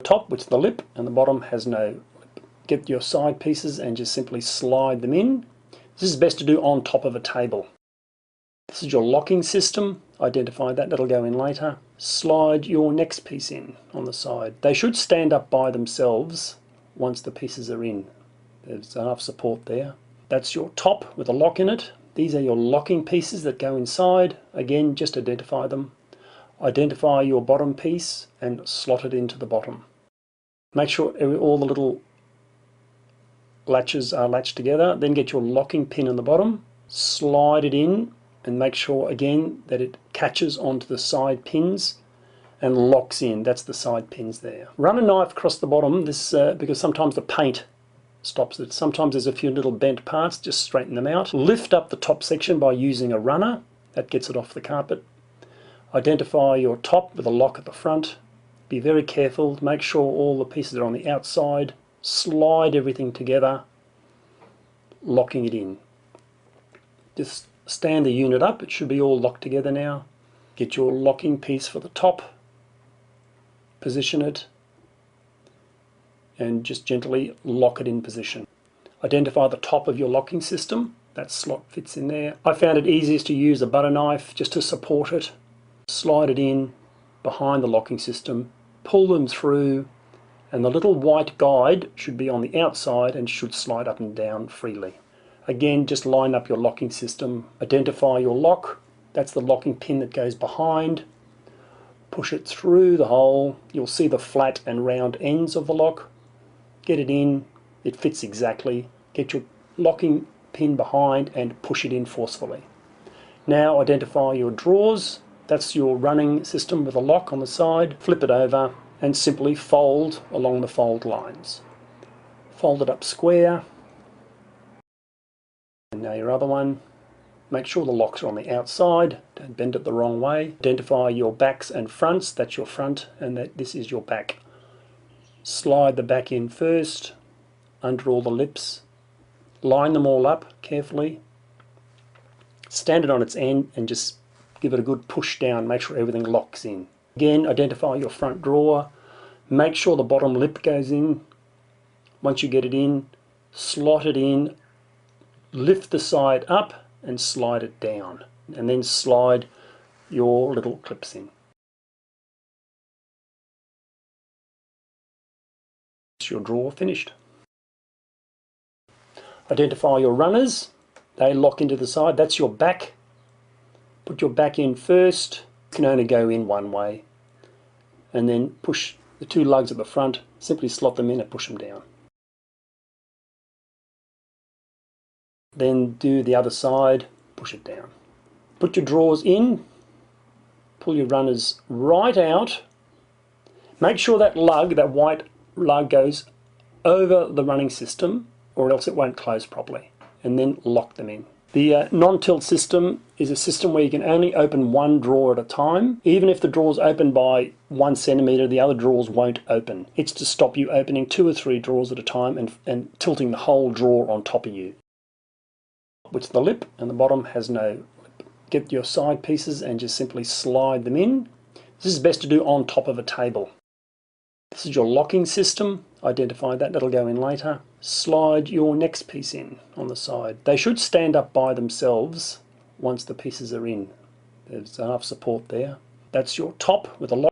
Top, which is the lip, and the bottom has no lip. Get your side pieces and just simply slide them in. This is best to do on top of a table. This is your locking system. Identify that, that'll go in later. Slide your next piece in on the side. They should stand up by themselves once the pieces are in. There's enough support there. That's your top with a lock in it. These are your locking pieces that go inside. Again, just identify them. Identify your bottom piece and slot it into the bottom. Make sure all the little latches are latched together. Then get your locking pin on the bottom. Slide it in and make sure again that it catches onto the side pins and locks in. That's the side pins there. Run a knife across the bottom, because sometimes the paint stops it. Sometimes there's a few little bent parts, just straighten them out. Lift up the top section by using a runner. That gets it off the carpet. Identify your top with a lock at the front. Be very careful to make sure all the pieces are on the outside. Slide everything together, locking it in. Just stand the unit up, it should be all locked together now. Get your locking piece for the top, position it, and just gently lock it in position. Identify the top of your locking system, that slot fits in there. I found it easiest to use a butter knife just to support it. Slide it in behind the locking system, pull them through, and the little white guide should be on the outside and should slide up and down freely. Again, just line up your locking system. Identify your lock. That's the locking pin that goes behind. Push it through the hole. You'll see the flat and round ends of the lock. Get it in. It fits exactly. Get your locking pin behind and push it in forcefully. Now identify your drawers. That's your running system with a lock on the side. Flip it over and simply fold along the fold lines. Fold it up square. And now your other one. Make sure the locks are on the outside. Don't bend it the wrong way. Identify your backs and fronts. That's your front and this is your back. Slide the back in first, under all the lips. Line them all up carefully. Stand it on its end and just give it a good push down. Make sure everything locks in. Again, identify your front drawer. Make sure the bottom lip goes in. Once you get it in, slot it in. Lift the side up and slide it down. And then slide your little clips in. That's your drawer finished. Identify your runners. They lock into the side. That's your back. Put your back in first. You can only go in one way. And then push the two lugs at the front. Simply slot them in and push them down. Then do the other side. Push it down. Put your drawers in. Pull your runners right out. Make sure that lug, that white lug, goes over the running system or else it won't close properly. And then lock them in. The non-tilt system is a system where you can only open one drawer at a time. Even if the drawer's open by 1 centimetre, the other drawers won't open. It's to stop you opening 2 or 3 drawers at a time and tilting the whole drawer on top of you. Which is the lip, and the bottom has no lip. Get your side pieces and just simply slide them in. This is best to do on top of a table. This is your locking system. Identify that, that'll go in later. Slide your next piece in on the side. They should stand up by themselves once the pieces are in. There's enough support there. That's your top with a lock.